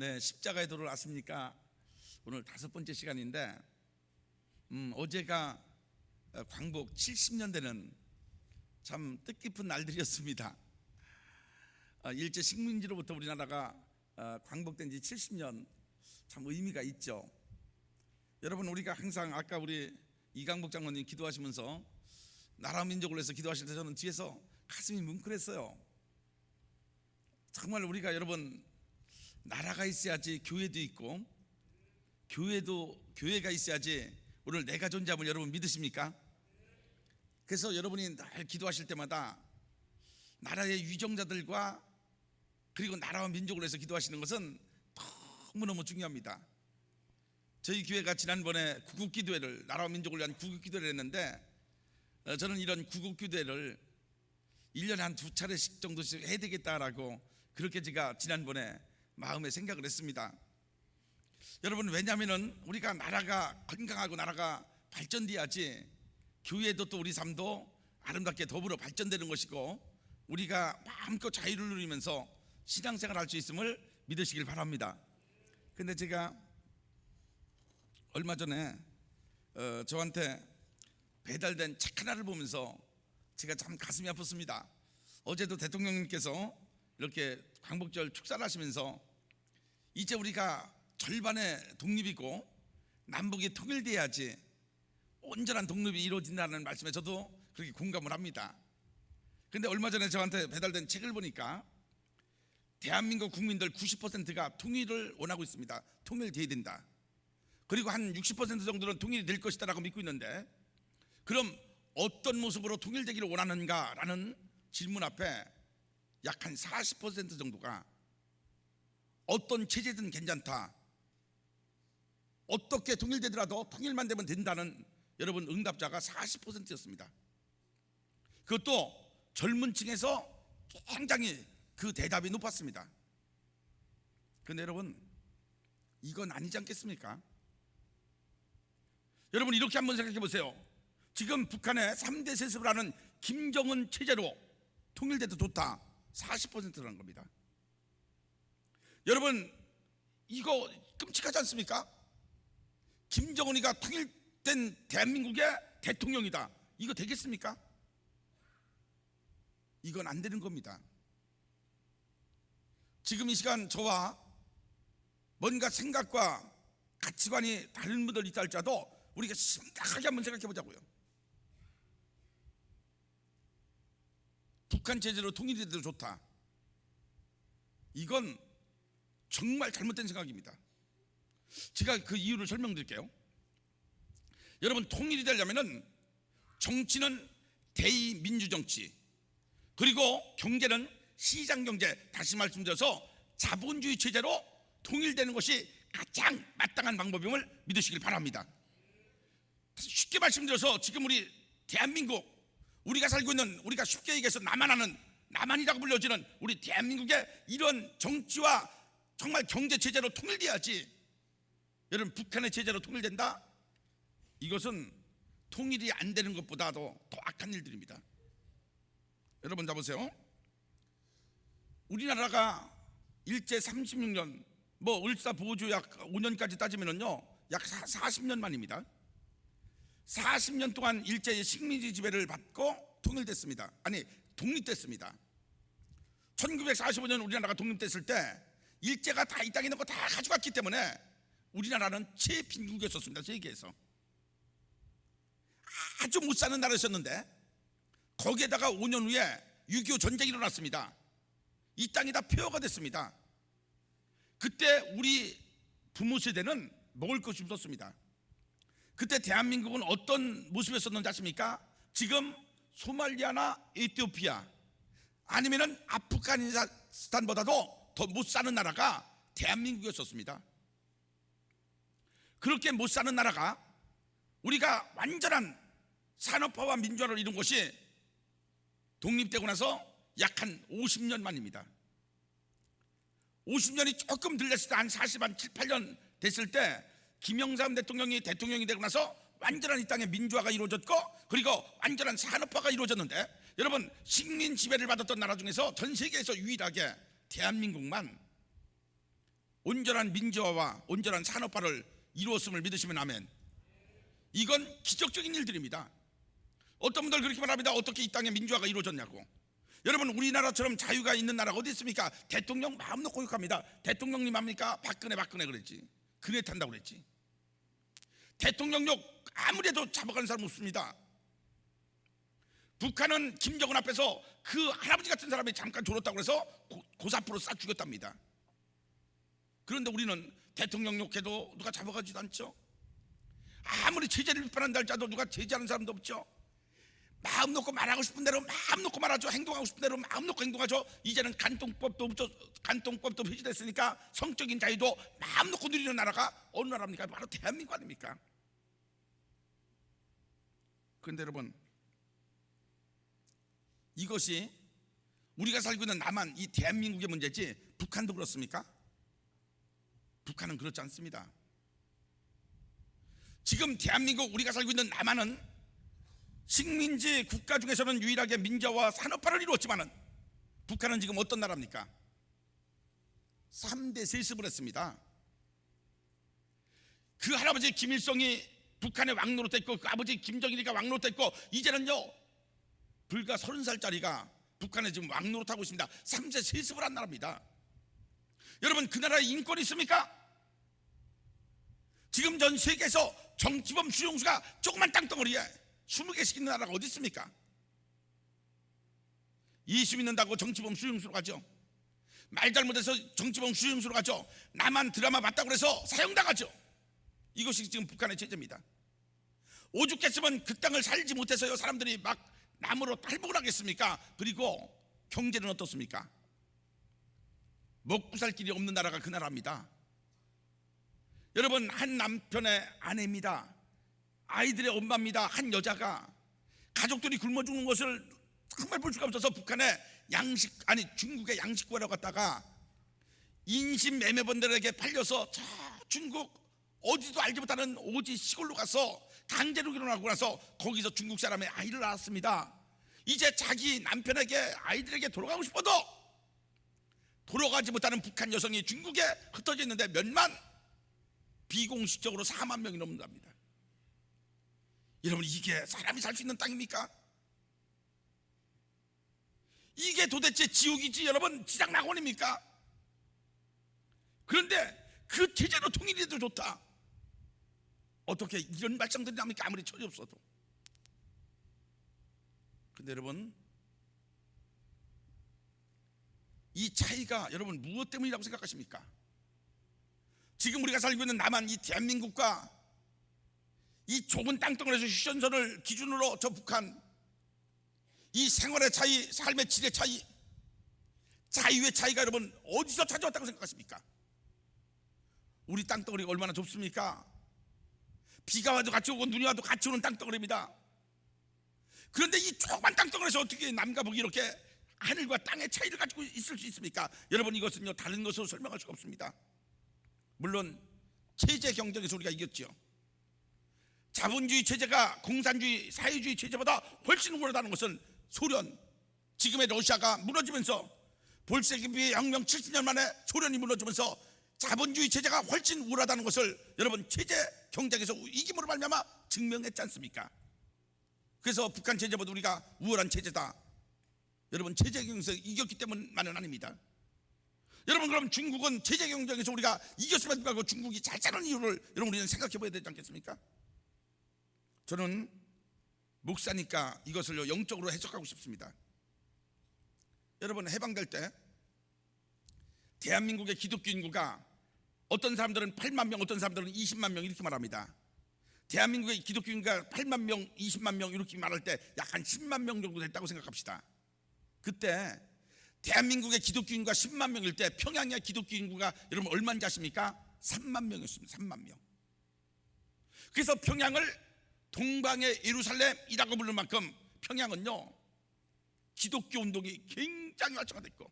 네, 십자가의 도를 아십니까? 오늘 5번째 시간인데 어제가 광복 70년 되는 참 뜻깊은 날들이었습니다. 일제 식민지로부터 우리나라가 광복된 지 70년, 참 의미가 있죠. 여러분, 우리가 항상 아까 우리 이강복 장로님 기도하시면서 나라 민족을 위해서 기도하실 때 저는 뒤에서 가슴이 뭉클했어요. 정말 우리가 여러분, 나라가 있어야지 교회도 있고, 교회가 있어야지 오늘 내가 존재함을 여러분 믿으십니까? 그래서 여러분이 날 기도하실 때마다 나라의 위정자들과 그리고 나라와 민족을 위해서 기도하시는 것은 너무너무 중요합니다. 저희 교회가 지난번에 구국기도회를, 나라와 민족을 위한 구국기도회를 했는데, 저는 이런 구국기도회를 1년에 한 2차례씩 정도씩 해야 되겠다라고 그렇게 제가 지난번에 마음에 생각을 했습니다. 여러분, 왜냐하면 우리가 나라가 건강하고 나라가 발전돼야지 교회도 또 우리 삶도 아름답게 더불어 발전되는 것이고, 우리가 마음껏 자유를 누리면서 신앙생활 할 수 있음을 믿으시길 바랍니다. 근데 제가 얼마 전에 저한테 배달된 책 하나를 보면서 제가 참 가슴이 아팠습니다. 어제도 대통령님께서 이렇게 광복절 축사를 하시면서 이제 우리가 절반의 독립이고 남북이 통일돼야지 온전한 독립이 이루어진다는 말씀에 저도 그렇게 공감을 합니다. 그런데 얼마 전에 저한테 배달된 책을 보니까 대한민국 국민들 90%가 통일을 원하고 있습니다. 통일돼야 된다. 그리고 한 60% 정도는 통일이 될 것이다라고 믿고 있는데, 그럼 어떤 모습으로 통일되기를 원하는가라는 질문 앞에 약 한 40% 정도가 어떤 체제든 괜찮다, 어떻게 통일되더라도 통일만 되면 된다는 여러분 응답자가 40%였습니다. 그것도 젊은 층에서 굉장히 그 대답이 높았습니다. 그런데 여러분, 이건 아니지 않겠습니까? 여러분, 이렇게 한번 생각해 보세요. 지금 북한의 3대 세습을 하는 김정은 체제로 통일돼도 좋다, 40%라는 겁니다. 여러분, 이거 끔찍하지 않습니까? 김정은이가 통일된 대한민국의 대통령이다, 이거 되겠습니까? 이건 안 되는 겁니다. 지금 이 시간 저와 뭔가 생각과 가치관이 다른 분들 있다 할지라도 우리가 심각하게 한번 생각해 보자고요. 북한 체제로 통일이 돼도 좋다, 이건 정말 잘못된 생각입니다. 제가 그 이유를 설명드릴게요. 여러분, 통일이 되려면 정치는 대의민주정치, 그리고 경제는 시장경제, 다시 말씀드려서 자본주의 체제로 통일되는 것이 가장 마땅한 방법임을 믿으시길 바랍니다. 쉽게 말씀드려서 지금 우리 대한민국, 우리가 살고 있는, 우리가 쉽게 얘기해서 남한이라고 불려지는 우리 대한민국의 이런 정치와 정말 경제체제로 통일돼야지, 여러분, 북한의 체제로 통일된다? 이것은 통일이 안 되는 것보다도 더 악한 일들입니다. 여러분, 자보세요. 우리나라가 일제 36년, 을사보조 약 5년까지 따지면요, 약 40년 만입니다. 40년 동안 일제의 식민지 지배를 받고 통일됐습니다. 아니, 독립됐습니다. 1945년 우리나라가 독립됐을 때 일제가 다 이 땅에 있는 거 다 가져갔기 때문에 우리나라는 최빈국이었습니다. 세계에서 아주 못 사는 나라였었는데, 거기에다가 5년 후에 6.25 전쟁이 일어났습니다. 이 땅이 다 폐허가 됐습니다. 그때 우리 부모 세대는 먹을 것이 없었습니다. 그때 대한민국은 어떤 모습이었었는지 아십니까? 지금 소말리아나 에티오피아, 아니면은 아프가니스탄보다도 더 못 사는 나라가 대한민국이었습니다. 그렇게 못 사는 나라가 우리가 완전한 산업화와 민주화를 이룬 것이 독립되고 나서 약 한 50년 만입니다. 50년이 조금 덜 됐을 때, 한 7, 8년 됐을 때 김영삼 대통령이 되고 나서 완전한 이 땅의 민주화가 이루어졌고, 그리고 완전한 산업화가 이루어졌는데, 여러분, 식민 지배를 받았던 나라 중에서 전 세계에서 유일하게 대한민국만 온전한 민주화와 온전한 산업화를 이루었음을 믿으시면 아멘. 이건 기적적인 일들입니다. 어떤 분들 그렇게 말합니다. 어떻게 이 땅에 민주화가 이루어졌냐고. 여러분, 우리나라처럼 자유가 있는 나라가 어디 있습니까? 대통령 마음 놓고 욕합니다. 대통령님 합니까? 박근혜 그랬지. 그네 탄다고 그랬지. 대통령 욕 아무리 해도 잡아가는 사람 없습니다. 북한은 김정은 앞에서 그 할아버지 같은 사람이 잠깐 졸었다고 해서 고사포로 싹 죽였답니다. 그런데 우리는 대통령 욕해도 누가 잡아가지도 않죠. 아무리 체제를 비판한다 할지라도 누가 제재하는 사람도 없죠. 마음 놓고 말하고 싶은 대로 마음 놓고 말하죠. 행동하고 싶은 대로 마음 놓고 행동하죠. 이제는 간통법도 폐지됐으니까 성적인 자유도 마음 놓고 누리는 나라가 어느 나라입니까? 바로 대한민국 아닙니까? 그런데 여러분, 이것이 우리가 살고 있는 남한, 이 대한민국의 문제지 북한도 그렇습니까? 북한은 그렇지 않습니다. 지금 대한민국, 우리가 살고 있는 남한은 식민지 국가 중에서는 유일하게 민주화와 산업화를 이루었지만은 북한은 지금 어떤 나라입니까? 3대 세습을 했습니다. 그 할아버지 김일성이 북한의 왕노릇했고, 그 아버지 김정일이가 왕노릇했고, 이제는요 불과 30살짜리가 북한에 지금 왕노릇하고 있습니다. 3대 세습을 한 나라입니다. 여러분, 그 나라에 인권이 있습니까? 지금 전 세계에서 정치범 수용수가 조그만 땅덩어리에 20개씩 있는 나라가 어디 있습니까? 이슈 믿는다고 정치범 수용소로 가죠. 말 잘못해서 정치범 수용소로 가죠. 나만 드라마 봤다고 해서 사형당하죠. 이것이 지금 북한의 체제입니다. 오죽했으면 그 땅을 살지 못해서요 사람들이 막 나무로 탈북을 하겠습니까? 그리고 경제는 어떻습니까? 먹고 살 길이 없는 나라가 그 나라입니다. 여러분, 한 남편의 아내입니다. 아이들의 엄마입니다. 한 여자가 가족들이 굶어 죽는 것을 정말 볼 수가 없어서 북한에 중국의 양식구하러 갔다가 인신매매범들에게 팔려서 저 중국 어디도 알지 못하는 오지 시골로 가서 강제로 결혼하고 나서 거기서 중국 사람의 아이를 낳았습니다. 이제 자기 남편에게 아이들에게 돌아가고 싶어도 돌아가지 못하는 북한 여성이 중국에 흩어져 있는데 몇만, 비공식적으로 4만 명이 넘는답니다. 여러분, 이게 사람이 살 수 있는 땅입니까? 이게 도대체 지옥이지 여러분, 지상낙원입니까? 그런데 그 체제로 통일이 돼도 좋다. 어떻게 이런 말씀들이 나옵니까? 아무리 처지 없어도. 근데 여러분, 이 차이가 여러분 무엇 때문이라고 생각하십니까? 지금 우리가 살고 있는 남한, 이 대한민국과 이 좁은 땅덩어리에서 휴전선을 기준으로 저 북한, 이 생활의 차이, 삶의 질의 차이, 자유의 차이가 여러분 어디서 찾아왔다고 생각하십니까? 우리 땅덩어리가 얼마나 좁습니까? 비가 와도 같이 오고 눈이 와도 같이 오는 땅덩어리입니다. 그런데 이 조그만 땅덩어리에서 어떻게 남과 북이 이렇게 하늘과 땅의 차이를 가지고 있을 수 있습니까? 여러분, 이것은요 다른 것으로 설명할 수가 없습니다. 물론 체제 경쟁에서 우리가 이겼죠. 자본주의 체제가 공산주의, 사회주의 체제보다 훨씬 우월하다는 것은 소련, 지금의 러시아가 무너지면서 볼셰비키 혁명 70년 만에 소련이 무너지면서 자본주의 체제가 훨씬 우월하다는 것을 여러분 체제 경쟁에서 이김으로 말미암아 증명했지 않습니까? 그래서 북한 체제보다 우리가 우월한 체제다. 여러분, 체제 경쟁에서 이겼기 때문만은 아닙니다. 여러분, 그럼 중국은 체제 경쟁에서 우리가 이겼음에도 불구하고 중국이 잘 사는 이유를 여러분 우리는 생각해 봐야 되지 않겠습니까? 저는 목사니까 이것을 영적으로 해석하고 싶습니다. 여러분, 해방될 때 대한민국의 기독교 인구가 어떤 사람들은 8만 명, 어떤 사람들은 20만 명 이렇게 말합니다. 대한민국의 기독교 인구가 8만 명, 20만 명 이렇게 말할 때 약 한 10만 명 정도 됐다고 생각합시다. 그때 대한민국의 기독교 인구가 10만 명일 때 평양의 기독교 인구가 여러분 얼마인지 아십니까? 3만 명이었습니다. 3만 명. 그래서 평양을 동방의 예루살렘이라고 부르는 만큼 평양은요 기독교 운동이 굉장히 활성화됐고,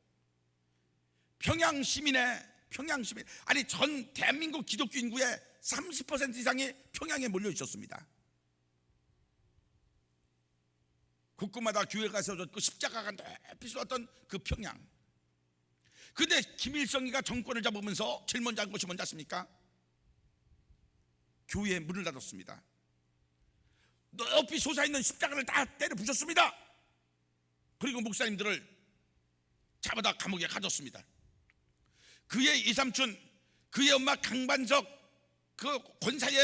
평양 시민 아니 전 대한민국 기독교 인구의 30% 이상이 평양에 몰려 있었습니다. 곳곳마다 교회가 세워졌고 십자가가 높이 쏟았던 그 평양, 근데 김일성이가 정권을 잡으면서 제일 먼저 한 것이 뭔지 아십니까? 교회에 문을 닫았습니다. 높이 솟아있는 십자가를 다 때려 부셨습니다. 그리고 목사님들을 잡아다 감옥에 가뒀습니다. 그의 이삼촌, 그의 엄마 강반석, 그 권사의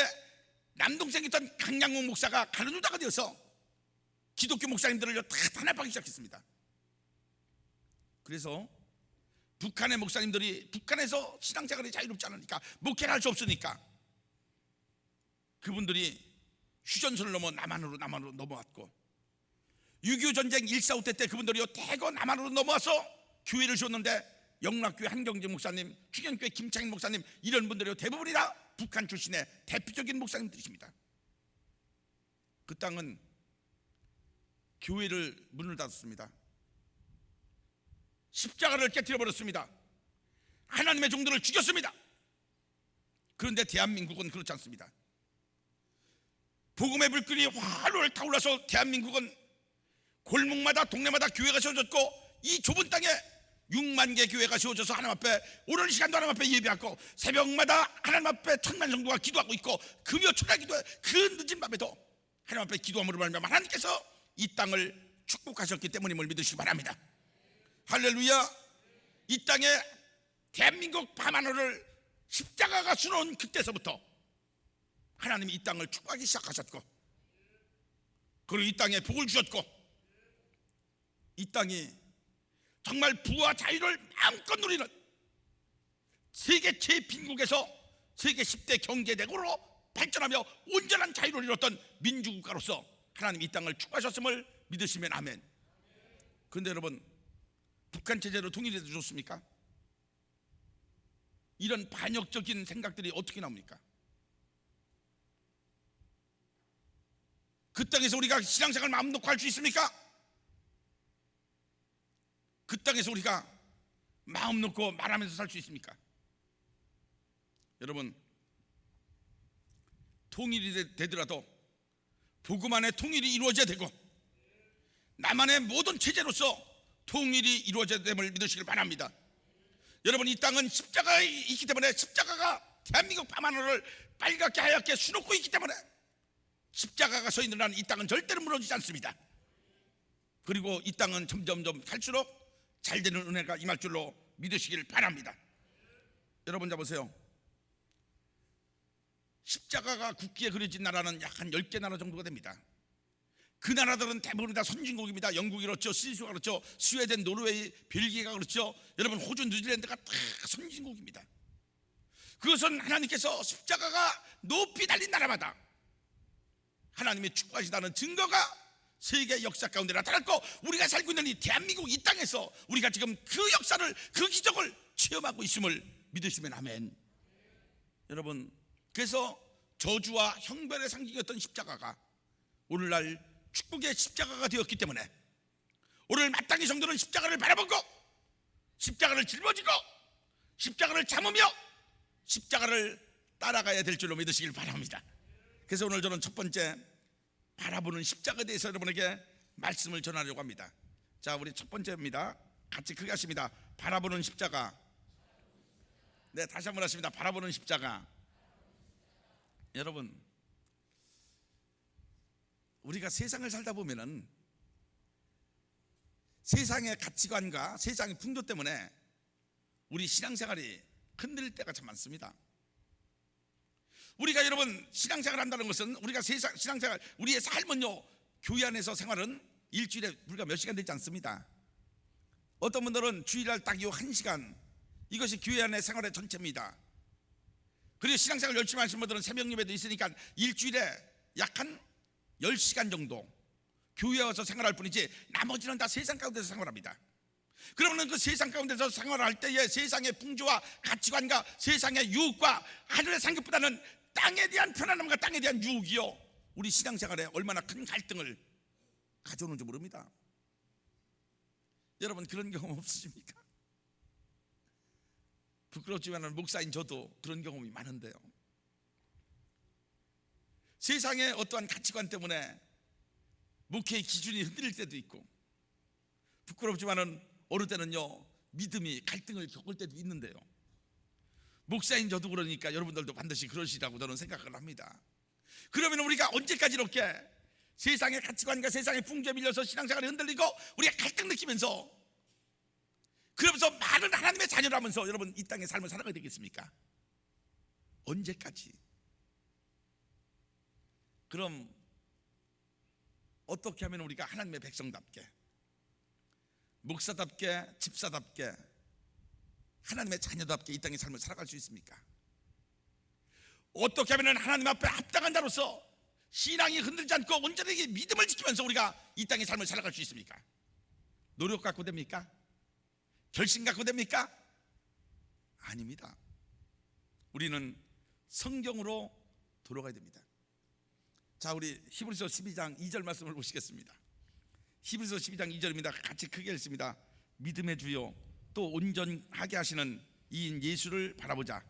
남동생이었던 강양옥 목사가 가르누다가 되어서 기독교 목사님들을 다 탄압하기 시작했습니다. 그래서 북한의 목사님들이 북한에서 신앙생활이 자유롭지 않으니까 목회를 할 수 없으니까 그분들이 휴전선을 넘어 남한으로 넘어왔고, 6.25 전쟁 1.4.5 때 그분들이 대거 남한으로 넘어와서 교회를 지었는데 영락교회 한경재 목사님, 충현교회 김창인 목사님, 이런 분들이 대부분이 다 북한 출신의 대표적인 목사님들이십니다. 그 땅은 교회를 문을 닫았습니다. 십자가를 깨뜨려버렸습니다. 하나님의 종들을 죽였습니다. 그런데 대한민국은 그렇지 않습니다. 복음의 불길이 활활 타올라서 대한민국은 골목마다 동네마다 교회가 세워졌고, 이 좁은 땅에 6만 개 교회가 세워져서 하나님 앞에 오늘 시간도 하나님 앞에 예배하고, 새벽마다 하나님 앞에 1000만 성도가 기도하고 있고, 금요 철야 기도에 그 늦은 밤에도 하나님 앞에 기도함으로 말미암아 하나님께서 이 땅을 축복하셨기 때문임을 믿으시기 바랍니다. 할렐루야. 이 땅에 대한민국 밤하늘을 십자가가 수놓은 그때서부터 하나님이 이 땅을 축복하기 시작하셨고, 그리고 이 땅에 복을 주셨고, 이 땅이 정말 부와 자유를 마음껏 누리는 세계 최빈국에서 세계 10대 경제대국으로 발전하며 온전한 자유를 이뤘던 민주국가로서 하나님이 이 땅을 축복하셨음을 믿으시면 아멘. 그런데 여러분, 북한 체제로 통일해도 좋습니까? 이런 반역적인 생각들이 어떻게 나옵니까? 그 땅에서 우리가 신앙생활 마음 놓고 할 수 있습니까? 그 땅에서 우리가 마음 놓고 말하면서 살 수 있습니까? 여러분, 통일이 되더라도 복음 안에 통일이 이루어져야 되고, 나만의 모든 체제로서 통일이 이루어져야 됨을 믿으시길 바랍니다. 여러분, 이 땅은 십자가가 있기 때문에, 십자가가 대한민국 밤하늘을 빨갛게 하얗게 수놓고 있기 때문에 십자가가 서 있는 한 이 땅은 절대로 무너지지 않습니다. 그리고 이 땅은 점점점 갈수록 잘 되는 은혜가 임할 줄로 믿으시길 바랍니다. 여러분, 잡으세요. 십자가가 국기에 그려진 나라는 약 한 10개 나라 정도가 됩니다. 그 나라들은 대부분 다 선진국입니다. 영국이 그렇죠, 스위스가 그렇죠, 스웨덴, 노르웨이, 벨기에가 그렇죠. 여러분, 호주, 뉴질랜드가 다 선진국입니다. 그것은 하나님께서 십자가가 높이 달린 나라마다 하나님의 축복하시다는 증거가 세계 역사 가운데 나타났고, 우리가 살고 있는 이 대한민국 이 땅에서 우리가 지금 그 역사를, 그 기적을 체험하고 있음을 믿으시면 아멘. 여러분, 그래서 저주와 형벌의 상징이었던 십자가가 오늘날 축복의 십자가가 되었기 때문에 오늘 마땅히 성도는 십자가를 바라보고, 십자가를 짊어지고, 십자가를 참으며 십자가를 따라가야 될 줄로 믿으시길 바랍니다. 그래서 오늘 저는 첫 번째 바라보는 십자가에 대해서 여러분에게 말씀을 전하려고 합니다. 자, 우리 첫 번째입니다. 같이 크게 하십니다. 바라보는 십자가. 네, 다시 한번 하십니다. 바라보는 십자가. 여러분, 우리가 세상을 살다 보면은 세상의 가치관과 세상의 풍조 때문에 우리 신앙생활이 흔들릴 때가 참 많습니다. 우리가 여러분 신앙생활 한다는 것은, 우리가 신앙생활, 우리의 삶은요, 교회 안에서 생활은 일주일에 불과 몇 시간 되지 않습니다. 어떤 분들은 주일날 딱 이 1시간, 이것이 교회 안의 생활의 전체입니다. 그리고 신앙생활 열심히 하시는 분들은 새벽 예배도 있으니까 일주일에 약 한 10시간 정도 교회에 와서 생활할 뿐이지 나머지는 다 세상 가운데서 생활합니다. 그러면 그 세상 가운데서 생활할 때의 세상의 풍조와 가치관과 세상의 유혹과 하늘의 상급보다는 땅에 대한 편안함과 땅에 대한 유혹이요, 우리 신앙생활에 얼마나 큰 갈등을 가져오는지 모릅니다. 여러분, 그런 경험 없으십니까? 부끄럽지만 목사인 저도 그런 경험이 많은데요. 세상의 어떠한 가치관 때문에 목회의 기준이 흔들릴 때도 있고, 부끄럽지만 어느 때는요, 믿음이 갈등을 겪을 때도 있는데요. 목사인 저도 그러니까 여러분들도 반드시 그러시라고 저는 생각을 합니다. 그러면 우리가 언제까지 이렇게 세상의 가치관과 세상의 풍조에 밀려서 신앙생활이 흔들리고 우리가 갈등 느끼면서 그러면서 많은 하나님의 자녀를 하면서 여러분 이 땅의 삶을 살아가야 되겠습니까? 언제까지? 그럼 어떻게 하면 우리가 하나님의 백성답게, 목사답게, 집사답게, 하나님의 자녀답게 이 땅의 삶을 살아갈 수 있습니까? 어떻게 하면 하나님 앞에 합당한 자로서 신앙이 흔들리지 않고 온전하게 믿음을 지키면서 우리가 이 땅의 삶을 살아갈 수 있습니까? 노력 갖고 됩니까? 결심 갖고 됩니까? 아닙니다. 우리는 성경으로 돌아가야 됩니다. 자, 우리 히브리서 12장 2절 말씀을 보시겠습니다. 히브리서 12장 2절입니다. 같이 크게 읽습니다. 믿음의 주요 또 온전하게 하시는 이인 예수를 바라보자.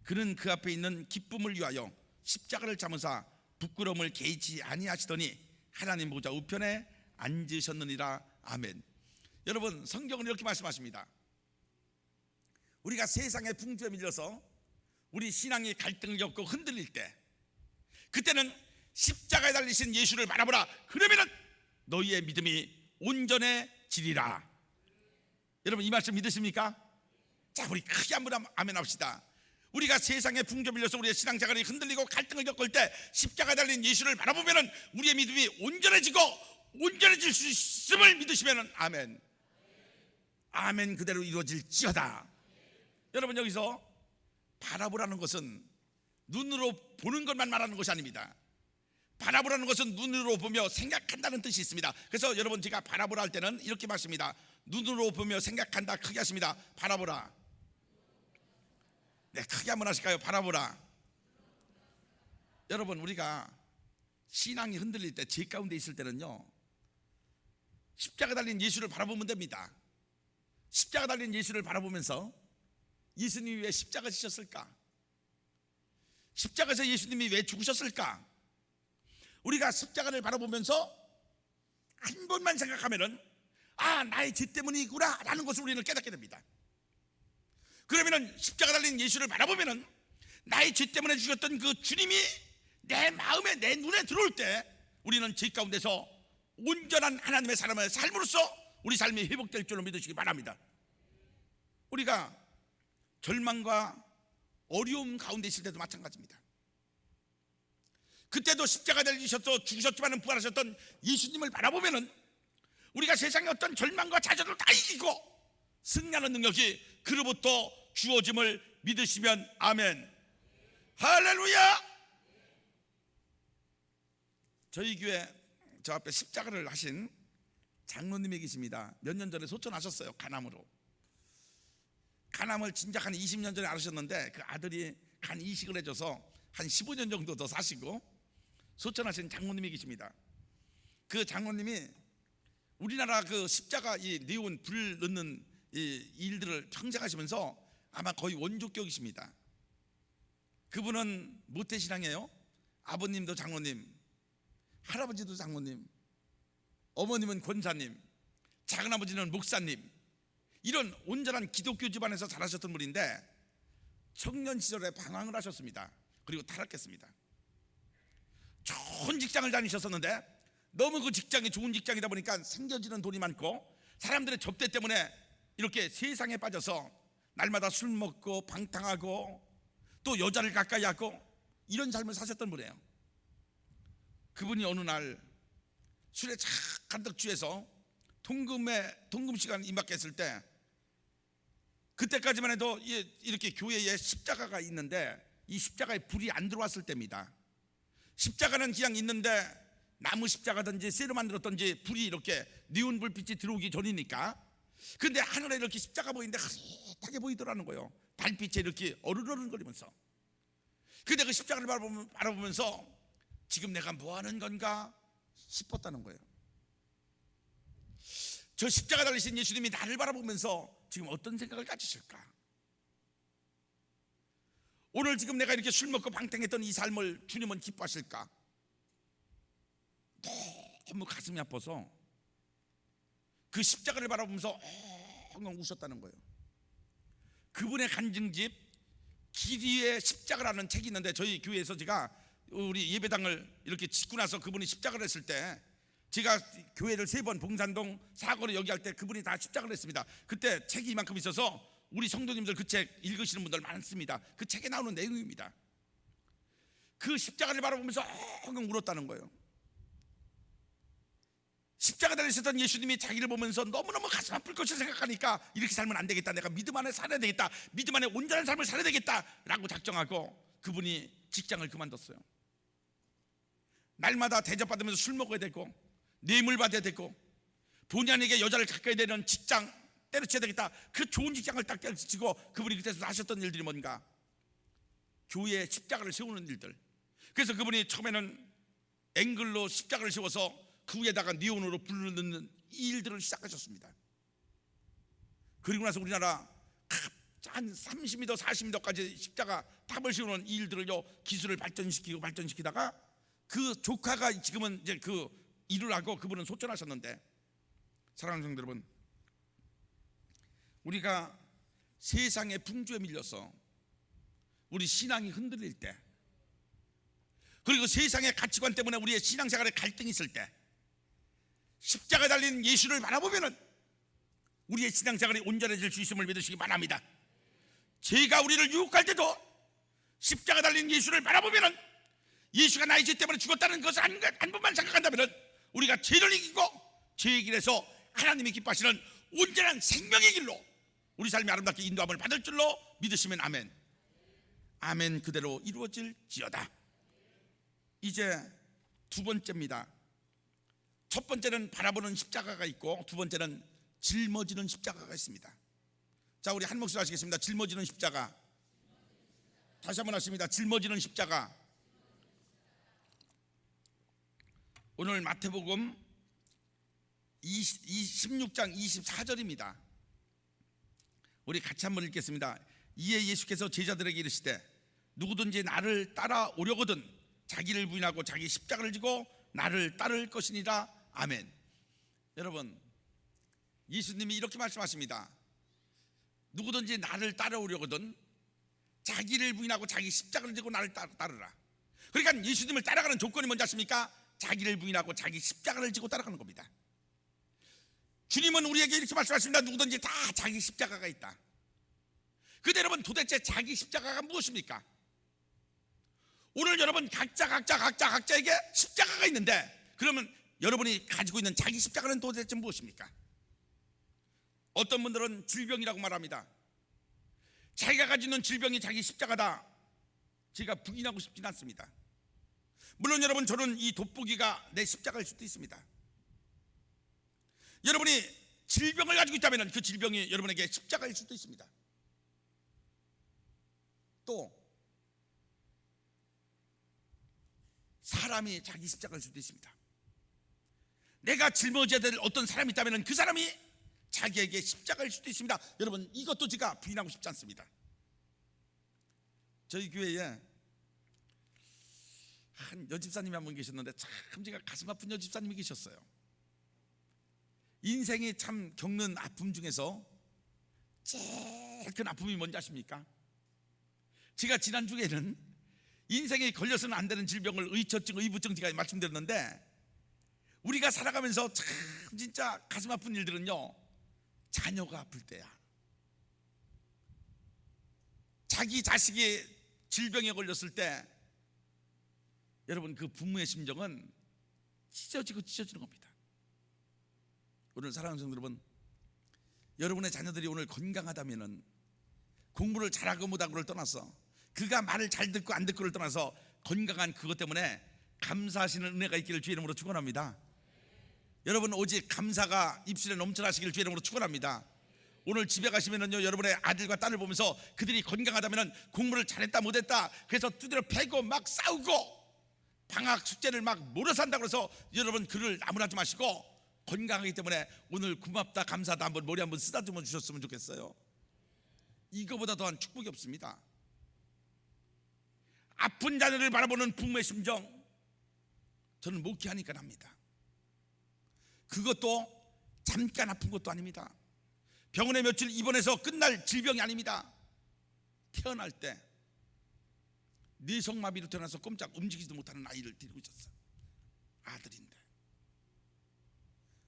그는 그 앞에 있는 기쁨을 위하여 십자가를 참으사 부끄러움을 개의치 아니하시더니 하나님 보좌 우편에 앉으셨느니라. 아멘. 여러분, 성경은 이렇게 말씀하십니다. 우리가 세상의 풍조에 밀려서 우리 신앙이 갈등을 겪고 흔들릴 때, 그때는 십자가에 달리신 예수를 바라보라. 그러면은 너희의 믿음이 온전해지리라. 여러분, 이 말씀 믿으십니까? 자, 우리 크게 한번 아멘 합시다. 우리가 세상의 풍조에 밀려서 우리의 신앙생활이 흔들리고 갈등을 겪을 때 십자가에 달린 예수를 바라보면은 우리의 믿음이 온전해지고 온전해질 수 있음을 믿으시면은 아멘. 아멘 그대로 이루어질지어다. 여러분, 여기서 바라보라는 것은 눈으로 보는 것만 말하는 것이 아닙니다. 바라보라는 것은 눈으로 보며 생각한다는 뜻이 있습니다. 그래서 여러분, 제가 바라보라 할 때는 이렇게 말씀입니다. 눈으로 보며 생각한다. 크게 하십니다. 바라보라. 네, 크게 한번 하실까요? 바라보라. 여러분, 우리가 신앙이 흔들릴 때, 죄 가운데 있을 때는요, 십자가 달린 예수를 바라보면 됩니다. 십자가 달린 예수를 바라보면서 예수님이 왜 십자가 지셨을까? 십자가에서 예수님이 왜 죽으셨을까? 우리가 십자가를 바라보면서 한 번만 생각하면은 아, 나의 죄 때문이구나 라는 것을 우리는 깨닫게 됩니다. 그러면은 십자가 달린 예수를 바라보면은 나의 죄 때문에 죽었던 그 주님이 내 마음에, 내 눈에 들어올 때 우리는 죄 가운데서 온전한 하나님의 사람의 삶으로서 우리 삶이 회복될 줄로 믿으시기 바랍니다. 우리가 절망과 어려움 가운데 있을 때도 마찬가지입니다. 그때도 십자가 달리셔서 죽으셨지만 부활하셨던 예수님을 바라보면은 우리가 세상의 어떤 절망과 좌절을 다 이기고 승리하는 능력이 그로부터 주어짐을 믿으시면 아멘. 할렐루야. 저희 교회 저 앞에 십자가를 하신 장로님이 계십니다. 몇 년 전에 소천하셨어요. 간암으로. 간암을 진작 한 20년 전에 앓으셨는데 그 아들이 간 이식을 해줘서 한 15년 정도 더 사시고 소천하신 장로님이 계십니다. 그 장로님이 우리나라 그 십자가 이 네온 불 넣는 이 일들을 평생 하시면서 아마 거의 원조격이십니다. 그분은 모태신앙이에요. 아버님도 장로님, 할아버지도 장로님, 어머님은 권사님, 작은아버지는 목사님, 이런 온전한 기독교 집안에서 자라셨던 분인데 청년 시절에 방황을 하셨습니다. 그리고 타락했습니다. 좋은 직장을 다니셨었는데 너무 그 직장이 좋은 직장이다 보니까 생겨지는 돈이 많고 사람들의 접대 때문에 이렇게 세상에 빠져서 날마다 술 먹고 방탕하고 또 여자를 가까이 하고 이런 삶을 사셨던 분이에요. 그분이 어느 날 술에 가득 취해서 통금 시간 임박했을 때, 그때까지만 해도 이렇게 교회에 십자가가 있는데 이 십자가에 불이 안 들어왔을 때입니다. 십자가는 그냥 있는데 나무 십자가든지 쇠로 만들었든지 불이 이렇게 네온 불빛이 들어오기 전이니까. 근데 하늘에 이렇게 십자가 보이는데 흐릿하게 보이더라는 거예요. 달빛에 이렇게 어르르거리면서. 근데 그 십자가를 바라보면서 지금 내가 뭐 하는 건가 싶었다는 거예요. 저 십자가 달리신 예수님이 나를 바라보면서 지금 어떤 생각을 가지실까? 오늘 지금 내가 이렇게 술 먹고 방탕했던 이 삶을 주님은 기뻐하실까? 너무 가슴이 아파서 그 십자가를 바라보면서 엉엉 우셨다는 거예요. 그분의 간증집 길 위에 십자가라는 책이 있는데, 저희 교회에서 제가 우리 예배당을 이렇게 짓고 나서 그분이 십자가를 했을 때, 제가 교회를 3번 봉산동 사거리 여기 할 때 그분이 다 십자가를 했습니다. 그때 책이 이만큼 있어서 우리 성도님들 그 책 읽으시는 분들 많습니다. 그 책에 나오는 내용입니다. 그 십자가를 바라보면서 엉엉 울었다는 거예요. 십자가 달리셨던 예수님이 자기를 보면서 너무너무 가슴 아플 것을 생각하니까 이렇게 살면 안 되겠다, 내가 믿음 안에 살아야 되겠다, 믿음 안에 온전한 삶을 살아야 되겠다 라고 작정하고 그분이 직장을 그만뒀어요. 날마다 대접받으면서 술 먹어야 되고 뇌물 받아야 되고 본의 아니게 여자를 가까이 되는 직장 때려쳐야 되겠다, 그 좋은 직장을 딱 때려치고 그분이 그때서 하셨던 일들이 뭔가? 교회에 십자가를 세우는 일들. 그래서 그분이 처음에는 앵글로 십자가를 세워서 그 위에다가 니온으로 불을 넣는 이 일들을 시작하셨습니다. 그리고 나서 우리나라 한 30m 40m까지 십자가 탑을 세우는 이 일들을요 기술을 발전시키다가 그 조카가 지금은 이제 그 일을 하고 그분은 소천하셨는데, 사랑하는 성도 여러분, 우리가 세상의 풍조에 밀려서 우리 신앙이 흔들릴 때, 그리고 세상의 가치관 때문에 우리의 신앙생활에 갈등이 있을 때, 십자가에 달린 예수를 바라보면은 우리의 신앙생활이 온전해질 수 있음을 믿으시기 바랍니다. 죄가 우리를 유혹할 때도 십자가 달린 예수를 바라보면은, 예수가 나의 죄 때문에 죽었다는 것을 한 번만 생각한다면은 우리가 죄를 이기고 죄의 길에서 하나님이 기뻐하시는 온전한 생명의 길로 우리 삶이 아름답게 인도함을 받을 줄로 믿으시면 아멘. 아멘. 그대로 이루어질지어다. 이제 두 번째입니다. 첫 번째는 바라보는 십자가가 있고, 두 번째는 짊어지는 십자가가 있습니다. 자, 우리 한 목소리 하시겠습니다. 짊어지는 십자가. 다시 한번 하십니다. 짊어지는 십자가. 오늘 마태복음 16장 24절입니다. 우리 같이 한번 읽겠습니다. 이에 예수께서 제자들에게 이르시되 누구든지 나를 따라오려거든 자기를 부인하고 자기 십자가를 지고 나를 따를 것이니라. 아멘. 여러분, 예수님이 이렇게 말씀하십니다. 누구든지 나를 따라오려거든 자기를 부인하고 자기 십자가를 지고 나를 따르라. 그러니까 예수님을 따라가는 조건이 뭔지 아십니까? 자기를 부인하고 자기 십자가를 지고 따라가는 겁니다. 주님은 우리에게 이렇게 말씀하십니다. 누구든지 다 자기 십자가가 있다. 근데 여러분, 도대체 자기 십자가가 무엇입니까? 오늘 여러분 각자에게 십자가가 있는데, 그러면 여러분이 가지고 있는 자기 십자가는 도대체 무엇입니까? 어떤 분들은 질병이라고 말합니다. 자기가 가지고 있는 질병이 자기 십자가다. 제가 부인하고 싶진 않습니다. 물론 여러분, 저는 이 돋보기가 내 십자가일 수도 있습니다. 여러분이 질병을 가지고 있다면 그 질병이 여러분에게 십자가일 수도 있습니다. 또 사람이 자기 십자가일 수도 있습니다. 내가 짊어져야 될 어떤 사람이 있다면 그 사람이 자기에게 십자가일 수도 있습니다. 여러분, 이것도 제가 부인하고 싶지 않습니다. 저희 교회에 한 여집사님이 한 분 계셨는데 참 제가 가슴 아픈 여집사님이 계셨어요. 인생이 참 겪는 아픔 중에서 제일 큰 아픔이 뭔지 아십니까? 제가 지난주에는 인생에 걸려서는 안 되는 질병을 의처증, 의부증 제가 말씀드렸는데, 우리가 살아가면서 참 진짜 가슴 아픈 일들은요, 자녀가 아플 때야. 자기 자식이 질병에 걸렸을 때 여러분, 그 부모의 심정은 찢어지는 겁니다. 오늘 사랑하는 성도 여러분, 여러분의 자녀들이 오늘 건강하다면은 공부를 잘하고 못하고를 떠나서, 그가 말을 잘 듣고 안 듣고를 떠나서 건강한 그것 때문에 감사하시는 은혜가 있기를 주의 이름으로 축원합니다. 여러분, 오직 감사가 입술에 넘쳐나시기를 주의 이름으로 축원합니다. 오늘 집에 가시면은요, 여러분의 아들과 딸을 보면서 그들이 건강하다면은 공부를 잘했다 못했다 그래서 두드려 패고 막 싸우고 방학 숙제를 막 몰아서 한다고 해서 여러분 그를 나무라지 마시고, 건강하기 때문에 오늘 고맙다 감사다 한번 머리 한번 쓰다듬어 주셨으면 좋겠어요. 이거보다 더한 축복이 없습니다. 아픈 자녀를 바라보는 부모의 심정, 저는 목회하니까 합니다. 그것도 잠깐 아픈 것도 아닙니다. 병원에 며칠 입원해서 끝날 질병이 아닙니다. 태어날 때 뇌성마비로 태어나서 꼼짝 움직이지도 못하는 아이를 데리고 있었어. 아들인데.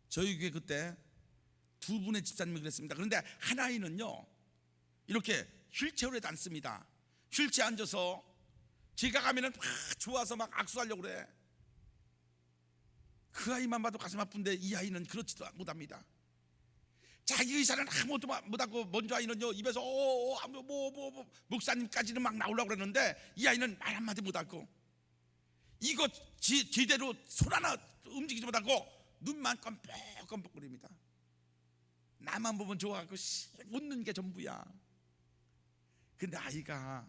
저희 교회 그때 두 분의 집사님이 그랬습니다. 그런데 한 아이는요 이렇게 휠체어에 앉습니다. 휠체어에 앉아서 제가 가면은 막 좋아서 막 악수하려고 그래. 그 아이만 봐도 가슴 아픈데 이 아이는 그렇지도 못합니다. 자기 의사는 아무것도 못하고 먼저 아이는요 입에서 목사님까지는 막 나오려고 그러는데 이 아이는 말 한마디 못하고 이거 제대로 손 하나 움직이지 못하고 눈만 껌뻑껌뻑거립니다. 나만 보면 좋아하고 웃는 게 전부야. 근데 아이가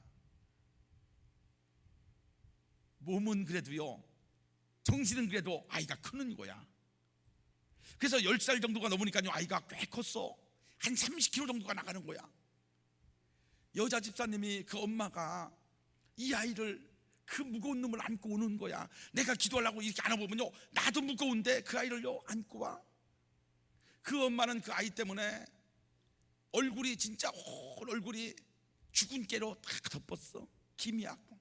몸은 그래도요 정신은 그래도 아이가 크는 거야. 그래서 10살 정도가 넘으니까요 아이가 꽤 컸어. 한 30kg 정도가 나가는 거야. 여자 집사님이 그 엄마가 이 아이를 그 무거운 놈을 안고 오는 거야. 내가 기도하려고 이렇게 안아보면요 나도 무거운데 그 아이를요 안고 와. 그 엄마는 그 아이 때문에 얼굴이 진짜 얼굴이 죽은 깨로 다 덮었어. 김이 하고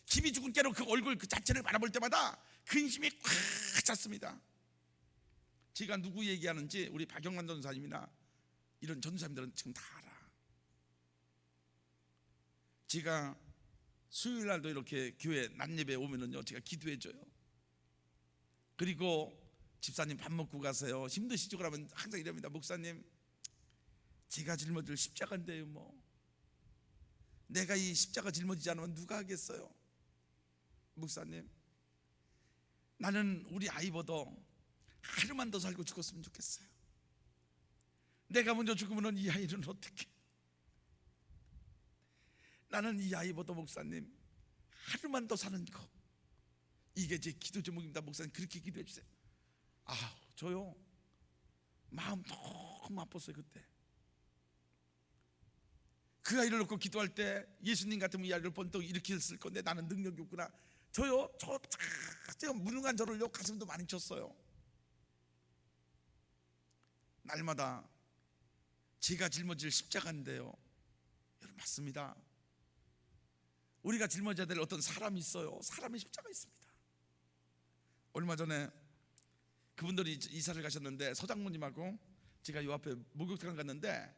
김이 죽은 깨로 그 얼굴 그 자체를 바라볼 때마다 근심이 꽉 찼습니다. 제가 누구 얘기하는지 우리 박영란 전사님이나 이런 전사님들은 지금 다 알아. 제가 수요일 날도 이렇게 교회 낮예배 오면은요 제가 기도해줘요. 그리고 집사님 밥 먹고 가세요. 힘드시죠? 그러면 항상 이럽니다. 목사님 제가 짊어질 십자가인데요 뭐 내가 이 십자가 짊어지지 않으면 누가 하겠어요? 목사님 나는 우리 아이보다 하루만 더 살고 죽었으면 좋겠어요. 내가 먼저 죽으면 이 아이는 어떻게? 나는 이 아이보다 목사님 하루만 더 사는 거 이게 제 기도 제목입니다. 목사님 그렇게 기도해 주세요. 저요 마음 너무 아팠어요. 그때 그 아이를 놓고 기도할 때 예수님 같으면 이 아이를 번떡 일으켰을 건데 나는 능력이 없구나. 제가 무능한 저를요 가슴도 많이 쳤어요. 날마다 제가 짊어질 십자가인데요 여러분 맞습니다. 우리가 짊어져야 될 어떤 사람이 있어요. 사람의 십자가 있습니다. 얼마 전에 그분들이 이사를 가셨는데 서장모님하고 제가 요 앞에 목욕탕을 갔는데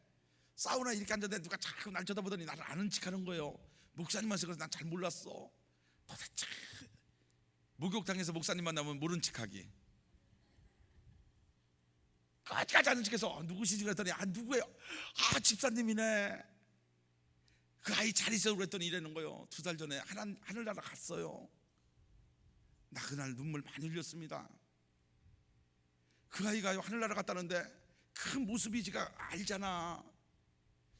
사우나 이렇게 앉았는데 누가 자꾸 날 쳐다보더니 나를 아는 척하는 거예요. 목사님한테 그래서 난 잘 몰랐어. 도대체 목욕탕에서 목사님 만나면 모른 척하기. 끝까지 아는 척해서 누구시지 그랬더니 누구예요? 집사님이네. 그 아이 잘 있어 그랬더니 이러는 거예요. 2달 전에 하늘나라 갔어요. 나 그날 눈물 많이 흘렸습니다. 그 아이가 하늘나라 갔다는데 그 모습이 제가 알잖아.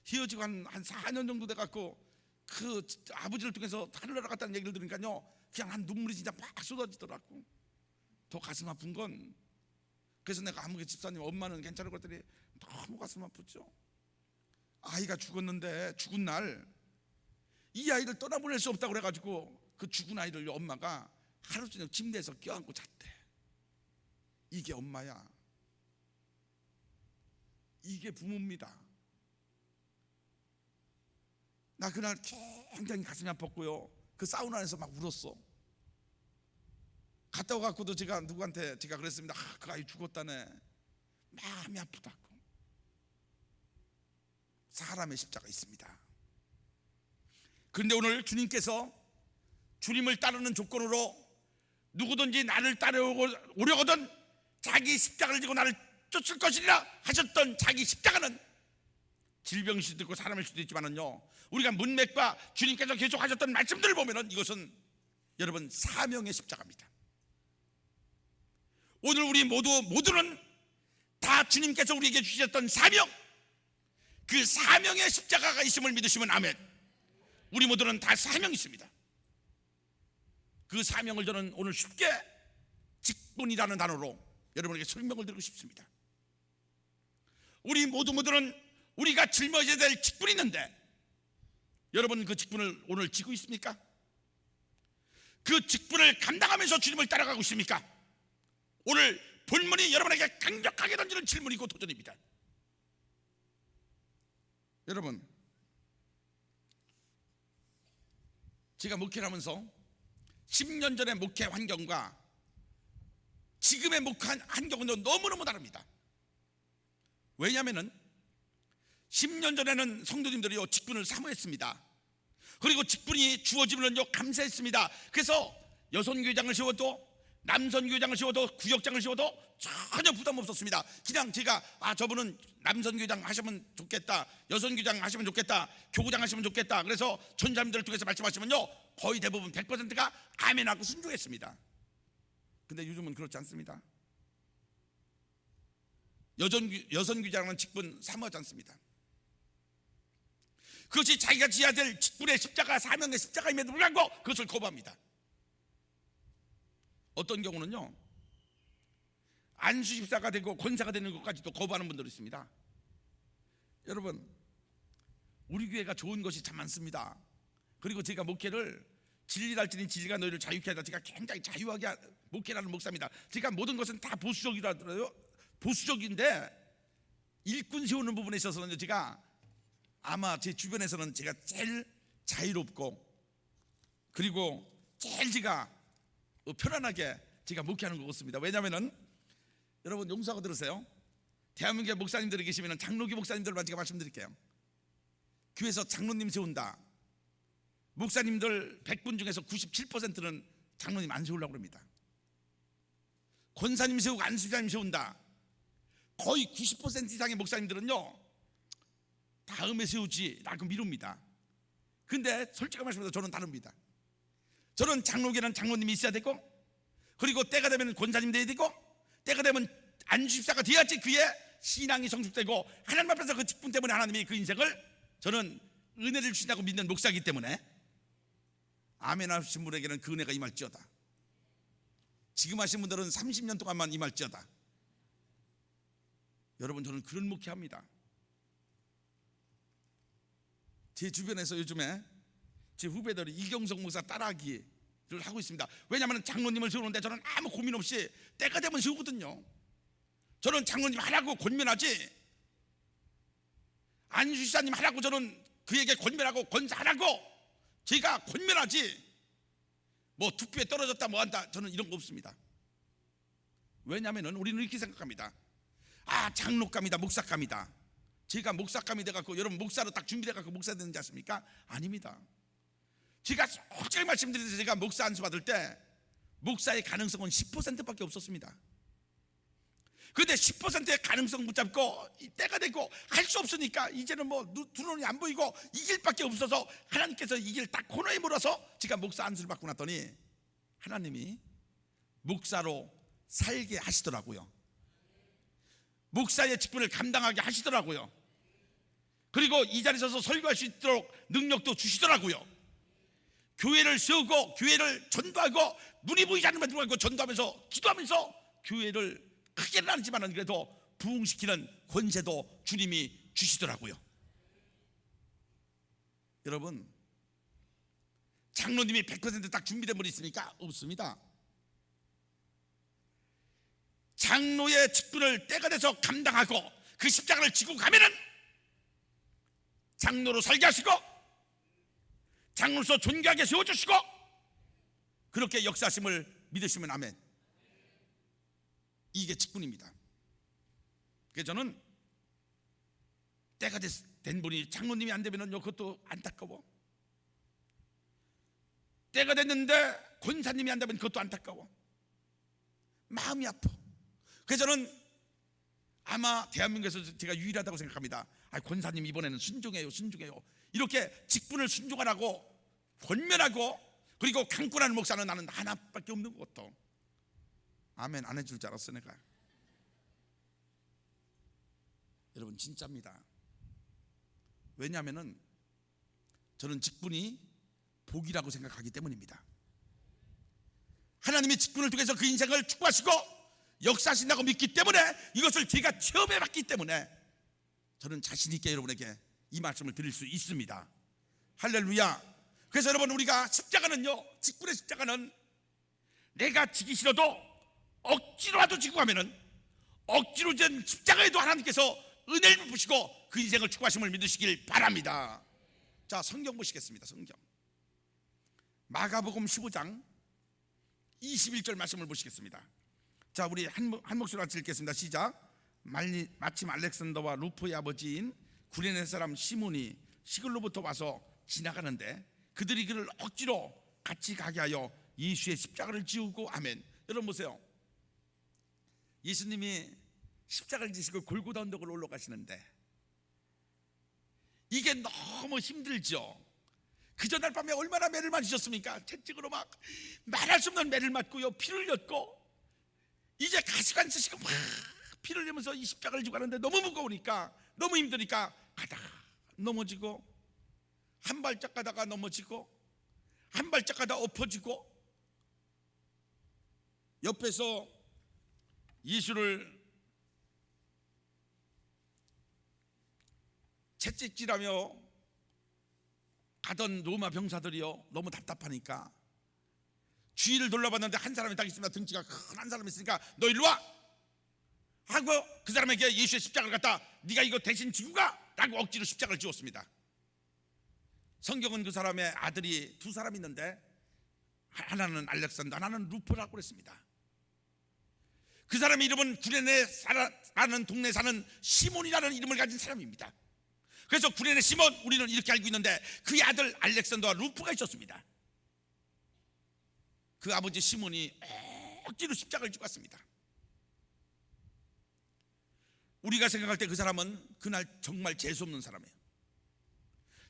헤어지고 한 4년 정도 돼갖고 그 아버지를 통해서 하늘나라 갔다는 얘기를 들으니까요 그냥 한 눈물이 진짜 막 쏟아지더라고. 더 가슴 아픈 건 그래서 내가 아무개 집사님 엄마는 괜찮을 것 같더니 너무 가슴 아프죠. 아이가 죽었는데 죽은 날 이 아이를 떠나보낼 수 없다고 그래가지고 그 죽은 아이를 엄마가 하루 저녁 침대에서 껴안고 잤대. 이게 엄마야. 이게 부모입니다. 나 그날 굉장히 가슴이 아팠고요 그 사우나 안에서 막 울었어. 갔다 와갖고도 제가 누구한테 제가 그랬습니다. 그 아이 죽었다네. 마음이 아프다고. 사람의 십자가 있습니다. 그런데 오늘 주님께서 주님을 따르는 조건으로 누구든지 나를 따라오려거든 자기 십자가를 지고 나를 쫓을 것이라 하셨던 자기 십자가는 질병일 수도 있고 사람일 수도 있지만은요 우리가 문맥과 주님께서 계속 하셨던 말씀들을 보면은 이것은 여러분 사명의 십자가입니다. 오늘 우리 모두는 다 주님께서 우리에게 주셨던 사명, 그 사명의 십자가가 있음을 믿으시면 아멘. 우리 모두는 다 사명이 있습니다. 그 사명을 저는 오늘 쉽게 직분이라는 단어로 여러분에게 설명을 드리고 싶습니다. 우리 모두는 우리가 짊어져야 될 직분이 있는데 여러분 그 직분을 오늘 지고 있습니까? 그 직분을 감당하면서 주님을 따라가고 있습니까? 오늘 본문이 여러분에게 강력하게 던지는 질문이고 도전입니다. 여러분 제가 목회를 하면서 10년 전의 목회 환경과 지금의 목회 환경은 너무너무 다릅니다. 왜냐하면 10년 전에는 성도님들이요 직분을 사모했습니다. 그리고 직분이 주어지면요 감사했습니다. 그래서 여선교회장을 세워도 남선교회장을 세워도 구역장을 세워도 전혀 부담 없었습니다. 그냥 제가 저분은 남선교회장 하시면 좋겠다, 여선교회장 하시면 좋겠다, 교구장 하시면 좋겠다, 그래서 전사님들을 통해서 말씀하시면요 거의 대부분 100%가 아멘하고 순종했습니다. 근데 요즘은 그렇지 않습니다. 여선교회장은 직분 사모하지 않습니다. 그것이 자기가 지어야 될 직분의 십자가, 사명의 십자가임에도 불구하고 그것을 거부합니다. 어떤 경우는요 안수집사가 되고 권사가 되는 것까지도 거부하는 분들이 있습니다. 여러분, 우리 교회가 좋은 것이 참 많습니다. 그리고 제가 목회를 진리랄지니 진리가 너희를 자유케 하다, 제가 굉장히 자유하게 목회라는 목사입니다. 제가 모든 것은 다 보수적이라더라요. 보수적인데 일꾼 세우는 부분에 있어서는 제가 아마 제 주변에서는 제가 제일 자유롭고 그리고 제일 제가 편안하게 제가 목회하는 것 같습니다. 왜냐하면 여러분 용서하고 들으세요. 대한민국의 목사님들이 계시면 장로교 목사님들만 제가 말씀드릴게요. 교회에서 장로님 세운다, 목사님들 100분 중에서 97%는 장로님 안 세우려고 합니다. 권사님 세우고 안수자님 세운다, 거의 90% 이상의 목사님들은요 다음에 세우지 라고 미룹니다. 근데 솔직히 말씀해서 저는 다릅니다. 저는 장로교는 장로님이 있어야 되고, 그리고 때가 되면 권사님 돼야 되고, 때가 되면 안수집사가 돼야지 그의 신앙이 성숙되고 하나님 앞에서 그 직분 때문에 하나님이 그 인생을, 저는 은혜를 주신다고 믿는 목사이기 때문에 아멘 하신 분에게는 그 은혜가 임할지어다. 지금 하신 분들은 30년 동안만 임할지어다. 여러분, 저는 그런 목회합니다. 제 주변에서 요즘에 제 후배들이 이경석 목사 따라하기를 하고 있습니다. 왜냐하면 장로님을 세우는데 저는 아무 고민 없이 때가 되면 세우거든요. 저는 장로님 하라고 권면하지, 안수지사님 하라고 저는 그에게 권면하고 권사하라고 제가 권면하지, 뭐 투표에 떨어졌다 뭐 한다, 저는 이런 거 없습니다. 왜냐하면 우리는 이렇게 생각합니다. 장로감이다, 목사감이다. 제가 목사감이 돼갖고 여러분 목사로 딱 준비돼갖고 목사 되는지 아십니까? 아닙니다. 제가 솔직히 말씀드려서 제가 목사 안수 받을 때 목사의 가능성은 10%밖에 없었습니다. 그런데 10%의 가능성 붙잡고 때가 되고 할 수 없으니까 이제는 뭐 두 눈이 안 보이고 이 길밖에 없어서 하나님께서 이 길 딱 코너에 물어서 제가 목사 안수를 받고 났더니 하나님이 목사로 살게 하시더라고요. 목사의 직분을 감당하게 하시더라고요. 그리고 이 자리에 서서 설교할 수 있도록 능력도 주시더라고요. 교회를 세우고 교회를 전도하고 눈이 보이지 않는 데 들어가고 전도하면서 기도하면서 교회를 크게는 아니지만 그래도 부흥시키는 권세도 주님이 주시더라고요. 여러분, 장로님이 100% 딱 준비된 분이 있습니까? 없습니다. 장로의 직분을 때가 돼서 감당하고 그 십자가를 지고 가면은 장로로 살게 하시고 장로로서 존귀하게 세워주시고 그렇게 역사하심을 믿으시면 아멘. 이게 직분입니다. 그래서 저는 때가 된 분이 장로님이 안 되면 그것도 안타까워. 때가 됐는데 권사님이 안 되면 그것도 안타까워. 마음이 아파. 그래서 저는 아마 대한민국에서 제가 유일하다고 생각합니다. 권사님 이번에는 순종해요, 순종해요. 이렇게 직분을 순종하라고 권면하고 그리고 강권하는 목사는 나는 하나밖에 없는 것 같아. 아멘 안 해줄 줄 알았어 내가. 여러분 진짜입니다. 왜냐하면 저는 직분이 복이라고 생각하기 때문입니다. 하나님의 직분을 통해서 그 인생을 축복하시고 역사하신다고 믿기 때문에, 이것을 제가 체험해봤기 때문에 저는 자신 있게 여러분에게 이 말씀을 드릴 수 있습니다. 할렐루야. 그래서 여러분, 우리가 십자가는요, 직분의 십자가는 내가 지기 싫어도 억지로라도 지고 가면은 억지로 된 십자가에도 하나님께서 은혜를 베푸시고 그 인생을 축복하심을 믿으시길 바랍니다. 자, 성경 보시겠습니다. 성경 마가복음 15장 21절 말씀을 보시겠습니다. 자, 우리 한 목소리로 같이 읽겠습니다. 시작. 마침 알렉산더와 루포의 아버지인 구레네 사람 시몬이 시골로부터 와서 지나가는데 그들이 그를 억지로 같이 가게 하여 예수의 십자가를 지우고. 아멘. 여러분 보세요. 예수님이 십자가를 지시고 골고다 언덕을 올라가시는데 이게 너무 힘들죠. 그 전날 밤에 얼마나 매를 맞으셨습니까? 채찍으로 막 말할 수 없는 매를 맞고요, 피를 흘렸고, 이제 가시관 쓰시고 막 피를 흘리면서 이 십자가를 지고 가는데 너무 무거우니까, 너무 힘드니까 가다가 넘어지고, 한 발짝 가다가 넘어지고, 한 발짝 가다가 엎어지고, 옆에서 예수를 채찍질하며 가던 로마 병사들이요, 너무 답답하니까 주위를 둘러봤는데 한 사람이 딱 있습니다. 등치가 큰 한 사람이 있으니까 너 일로 와 하고 그 사람에게 예수의 십자가를 갖다 네가 이거 대신 지고 가 라고 억지로 십자가를 지웠습니다. 성경은 그 사람의 아들이 두 사람 있는데 하나는 알렉산더, 하나는 루포라고 그랬습니다. 그 사람의 이름은 구레네 사는 동네에 사는 시몬이라는 이름을 가진 사람입니다. 그래서 구레네 시몬, 우리는 이렇게 알고 있는데 그의 아들 알렉산더와 루프가 있었습니다. 그 아버지 시몬이 억지로 십자가를 지고 왔습니다. 우리가 생각할 때 그 사람은 그날 정말 재수없는 사람이에요.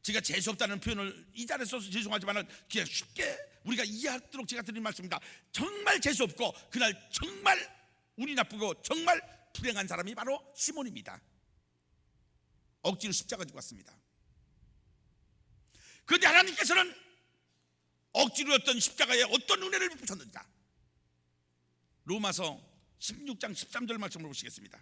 제가 재수없다는 표현을 이 자리에 써서 죄송하지만 그냥 쉽게 우리가 이해하도록 제가 드린 말씀입니다. 정말 재수없고 그날 정말 운이 나쁘고 정말 불행한 사람이 바로 시몬입니다. 억지로 십자가 지고 왔습니다. 그런데 하나님께서는 억지로였던 십자가에 어떤 은혜를 베푸셨는가? 로마서 16장 13절 말씀을 보시겠습니다.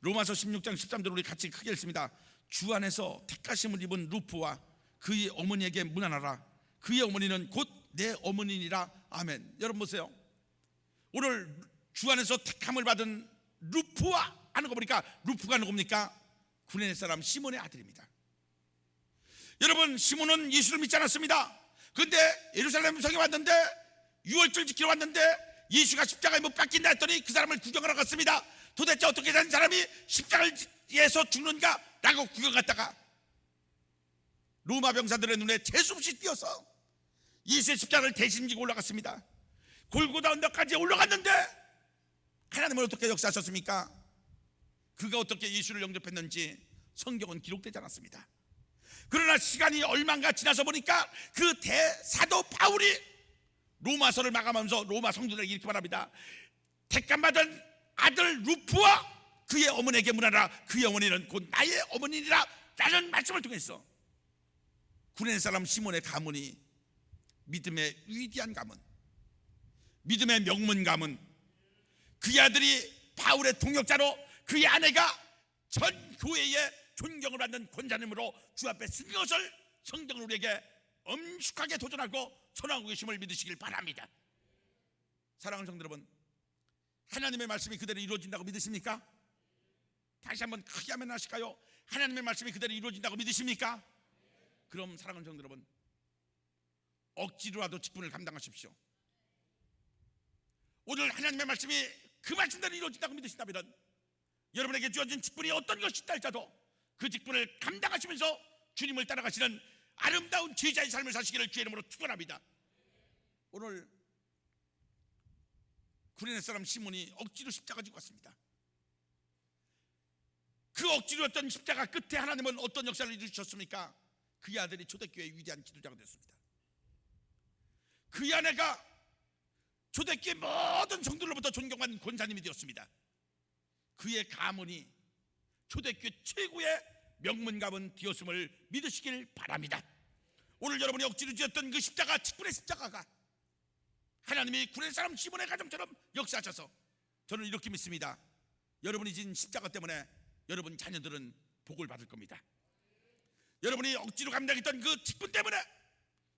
로마서 16장 13절 우리 같이 크게 읽습니다. 주 안에서 택하심을 입은 루프와 그의 어머니에게 문안하라. 그의 어머니는 곧 내 어머니니라. 아멘. 여러분 보세요. 오늘 주 안에서 택함을 받은 루프와 하는 거 보니까 루프가 누굽니까? 구레네 사람 시몬의 아들입니다. 여러분, 시몬은 예수를 믿지 않았습니다. 그런데 예루살렘 성에 왔는데 유월절 지키러 왔는데 예수가 십자가에 못 박힌다 했더니 그 사람을 구경하러 갔습니다. 도대체 어떻게 된 사람이 십자가에서 죽는가? 라고 구경 갔다가 로마 병사들의 눈에 재수없이 띄어서 예수의 십자가를 대신 지고 올라갔습니다. 골고다 언덕까지 올라갔는데 하나님은 어떻게 역사하셨습니까? 그가 어떻게 예수를 영접했는지 성경은 기록되지 않았습니다. 그러나 시간이 얼마가 지나서 보니까 그 대사도 바울이 로마서를 마감하면서 로마 성도들에게 이렇게 말합니다. 택감받은 아들 루프와 그의 어머니에게 문하라. 그의 어머니는 곧 나의 어머니니라 라는 말씀을 통해서 구레네 사람 시몬의 가문이 믿음의 위대한 가문, 믿음의 명문 가문, 그의 아들이 바울의 동역자로 그의 아내가 전 교회의 존경을 받는 권사님으로 주 앞에 쓴 것을 성경은 우리에게 엄숙하게 도전하고 선언하고 계심을 믿으시길 바랍니다. 사랑하는 성도 여러분, 하나님의 말씀이 그대로 이루어진다고 믿으십니까? 다시 한번 크게 아멘 하실까요? 하나님의 말씀이 그대로 이루어진다고 믿으십니까? 그럼 사랑하는 성도 여러분, 억지로라도 직분을 감당하십시오. 오늘 하나님의 말씀이 그 말씀대로 이루어진다고 믿으신다면 여러분에게 주어진 직분이 어떤 것이다 할지라도 그 직분을 감당하시면서 주님을 따라가시는 아름다운 제자의 삶을 사시기를 주의 이름으로 축원합니다. 오늘 구레네 사람 시몬이 억지로 십자가 지고 왔습니다. 그 억지로였던 십자가 끝에 하나님은 어떤 역사를 이루셨습니까? 그의 아들이 초대교회의 위대한 지도자가 됐습니다. 그의 아내가 초대교회 모든 성도들로부터 존경받는 권사님이 되었습니다. 그의 가문이 초대교회 최고의 명문 가문 되었음을 믿으시길 바랍니다. 오늘 여러분이 억지로 지었던 그 십자가, 직분의 십자가가 하나님이 구레네 사람 시몬의 가정처럼 역사하셔서 저는 이렇게 믿습니다. 여러분이 진 십자가 때문에 여러분 자녀들은 복을 받을 겁니다. 여러분이 억지로 감당했던 그 직분 때문에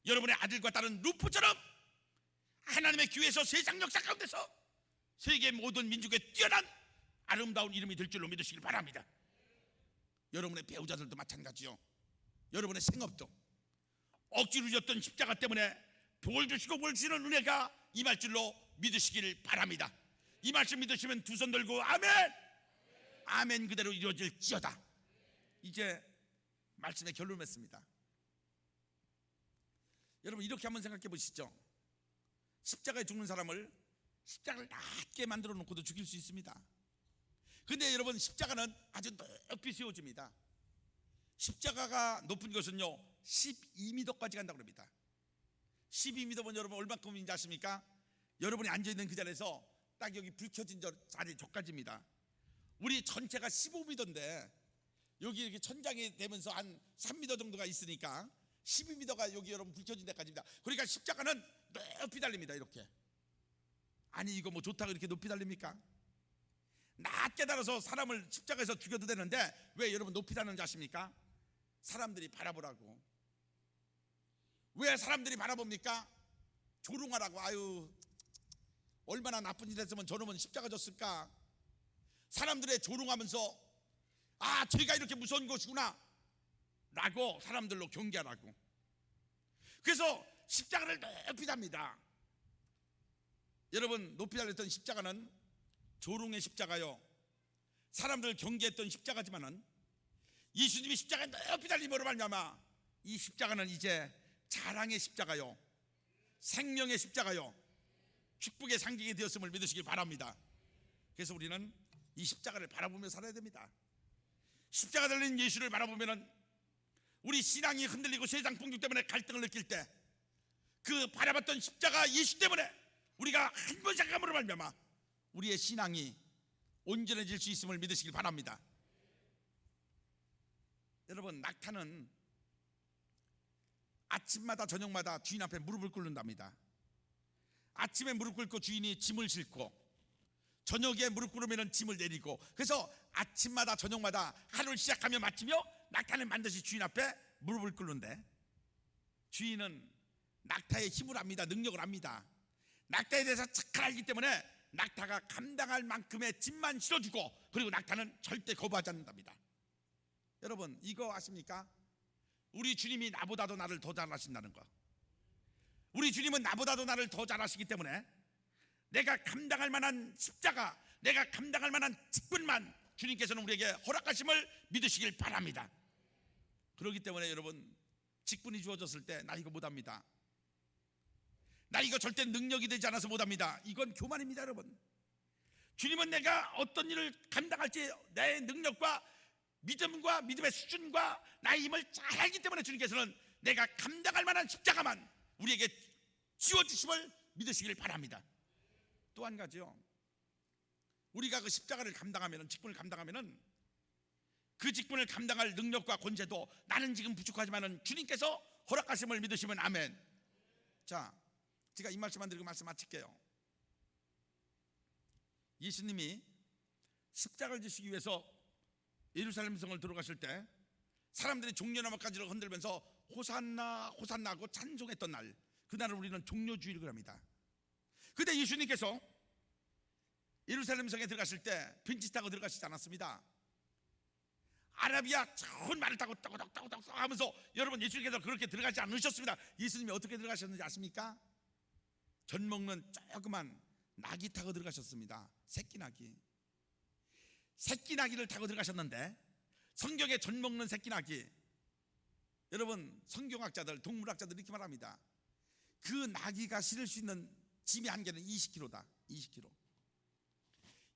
여러분의 아들과 딸은 루프처럼 하나님의 교회에서 세상 역사 가운데서 세계 모든 민족에 뛰어난 아름다운 이름이 될 줄로 믿으시길 바랍니다. 여러분의 배우자들도 마찬가지요. 여러분의 생업도 억지로 지었던 십자가 때문에 복을 주시고 복을 주시는 은혜가 임할 줄로 믿으시길 바랍니다. 이 말씀 믿으시면 두 손 들고 아멘, 아멘 그대로 이루어질지어다. 이제 말씀의 결론을 맺습니다. 여러분 이렇게 한번 생각해 보시죠. 십자가에 죽는 사람을 십자가를 낮게 만들어 놓고도 죽일 수 있습니다. 근데 여러분 십자가는 아주 높이 세워집니다. 십자가가 높은 것은요 12m까지 간다고 합니다. 12m면 여러분 얼마큼인지 아십니까? 여러분이 앉아있는 그 자리에서 딱 여기 불 켜진 자리 저까지입니다. 우리 전체가 15m인데 여기 이렇게 천장이 되면서 한 3m 정도가 있으니까 12m가 여기 여러분 불 켜진 데까지입니다. 그러니까 십자가는 높이 달립니다. 이렇게. 아니 이거 뭐 좋다고 이렇게 높이 달립니까? 낮게 달아서 사람을 십자가에서 죽여도 되는데 왜 여러분 높이 달는지 아십니까? 사람들이 바라보라고. 왜 사람들이 바라봅니까? 조롱하라고. 아유 얼마나 나쁜 일 했으면 저놈은 십자가 졌을까. 사람들의 조롱하면서 아 죄가 이렇게 무서운 것이구나 라고 사람들로 경계하라고. 그래서 십자가를 높이 답니다. 여러분 높이 달렸던 십자가는 조롱의 십자가요 사람들을 경계했던 십자가지만은 예수님이 십자가에 높이 달림으로 말미암아 이 십자가는 이제 자랑의 십자가요 생명의 십자가요 축복의 상징이 되었음을 믿으시길 바랍니다. 그래서 우리는 이 십자가를 바라보며 살아야 됩니다. 십자가 달린 예수를 바라보면은 우리 신앙이 흔들리고 세상 풍경 때문에 갈등을 느낄 때 그 바라봤던 십자가 예수 때문에 우리가 한 번 생각함으로 말미암아 우리의 신앙이 온전해질 수 있음을 믿으시길 바랍니다. 여러분 낙타는 아침마다 저녁마다 주인 앞에 무릎을 꿇는답니다. 아침에 무릎 꿇고 주인이 짐을 싣고 저녁에 무릎 꿇으면 짐을 내리고 그래서 아침마다 저녁마다 하루를 시작하며 마치며 낙타는 반드시 주인 앞에 무릎을 꿇는데 주인은 낙타의 힘을 압니다. 능력을 압니다. 낙타에 대해서 잘 알기 때문에 낙타가 감당할 만큼의 짐만 실어주고 그리고 낙타는 절대 거부하지 않는답니다. 여러분 이거 아십니까? 우리 주님이 나보다도 나를 더 잘하신다는 거. 우리 주님은 나보다도 나를 더 잘하시기 때문에 내가 감당할 만한 십자가 내가 감당할 만한 직분만 주님께서는 우리에게 허락하심을 믿으시길 바랍니다. 그렇기 때문에 여러분 직분이 주어졌을 때 나 이거 못합니다. 나 이거 절대 능력이 되지 않아서 못합니다. 이건 교만입니다. 여러분 주님은 내가 어떤 일을 감당할지 내 능력과 믿음과 믿음의 수준과 나의 힘을 잘 알기 때문에 주님께서는 내가 감당할 만한 십자가만 우리에게 지워주심을 믿으시길 바랍니다. 또 한 가지요 우리가 그 십자가를 감당하면 직분을 감당하면 그 직분을 감당할 능력과 권세도 나는 지금 부족하지만 주님께서 허락하심을 믿으시면 아멘. 자 제가 이 말씀만 드리고 말씀 마칠게요. 예수님이 십자가를 지시기 위해서 예루살렘 성을 들어가실 때 사람들이 종려나무까지를 흔들면서 호산나 호산나 하고 찬송했던 날 그날을 우리는 종려주일이라고 합니다. 그런데 예수님께서 예루살렘 성에 들어가실 때 벤치 타고 들어가시지 않았습니다. 아라비아 좋은 말을 타고 따고따고 하면서 여러분 예수님께서 그렇게 들어가지 않으셨습니다. 예수님이 어떻게 들어가셨는지 아십니까? 젖 먹는 조그만 나귀 타고 들어가셨습니다. 새끼 나귀를 타고 들어가셨는데 성경에 젖 먹는 새끼 나귀 여러분 성경학자들 동물학자들 이렇게 말합니다. 그 나귀가 실을 수 있는 짐의 한계는 20kg다.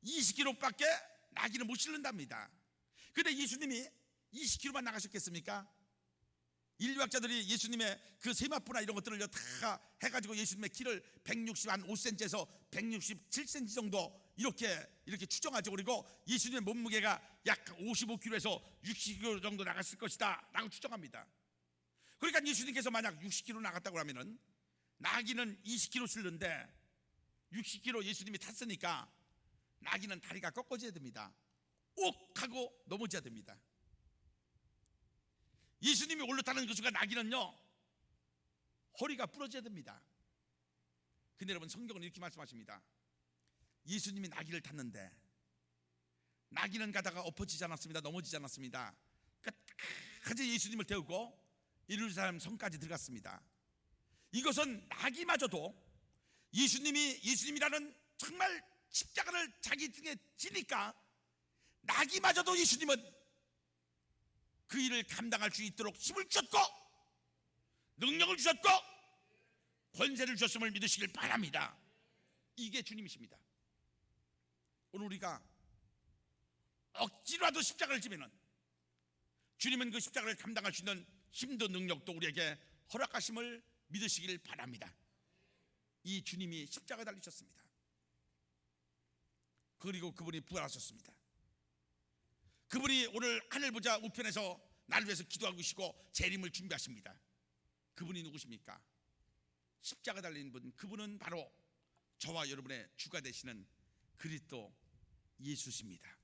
20kg밖에 나귀는 못 실는답니다. 그런데 예수님이 20kg만 나가셨겠습니까? 인류학자들이 예수님의 그 세마포나 이런 것들을 다 해가지고 예수님의 키를 165cm에서 167cm 정도 이렇게 추정하죠. 그리고 예수님의 몸무게가 약 55kg에서 60kg 정도 나갔을 것이다 라고 추정합니다. 그러니까 예수님께서 만약 60kg 나갔다고 하면은 나귀는 20kg 실는데 60kg 예수님이 탔으니까 나귀는 다리가 꺾어져야 됩니다. 옥 하고 넘어져야 됩니다. 예수님이 올라타는 그 순간 나귀는요 허리가 부러져야 됩니다. 근데 여러분 성경은 이렇게 말씀하십니다. 예수님이 나귀를 탔는데 나귀는 가다가 엎어지지 않았습니다. 넘어지지 않았습니다. 끝까지 예수님을 태우고 예루살렘 성까지 들어갔습니다. 이것은 나귀마저도 예수님이라는 정말 십자가를 자기 등에 지니까 나귀마저도 예수님은 그 일을 감당할 수 있도록 힘을 주셨고 능력을 주셨고 권세를 주셨음을 믿으시길 바랍니다. 이게 주님이십니다. 오늘 우리가 억지로라도 십자가를 지면은 주님은 그 십자가를 감당할 수 있는 힘도 능력도 우리에게 허락하심을 믿으시길 바랍니다. 이 주님이 십자가에 달리셨습니다. 그리고 그분이 부활하셨습니다. 그분이 오늘 하늘 보좌 우편에서 나를 위해서 기도하고 계시고 재림을 준비하십니다. 그분이 누구십니까? 십자가 달린 분, 그분은 바로 저와 여러분의 주가 되시는 그리스도 예수십니다.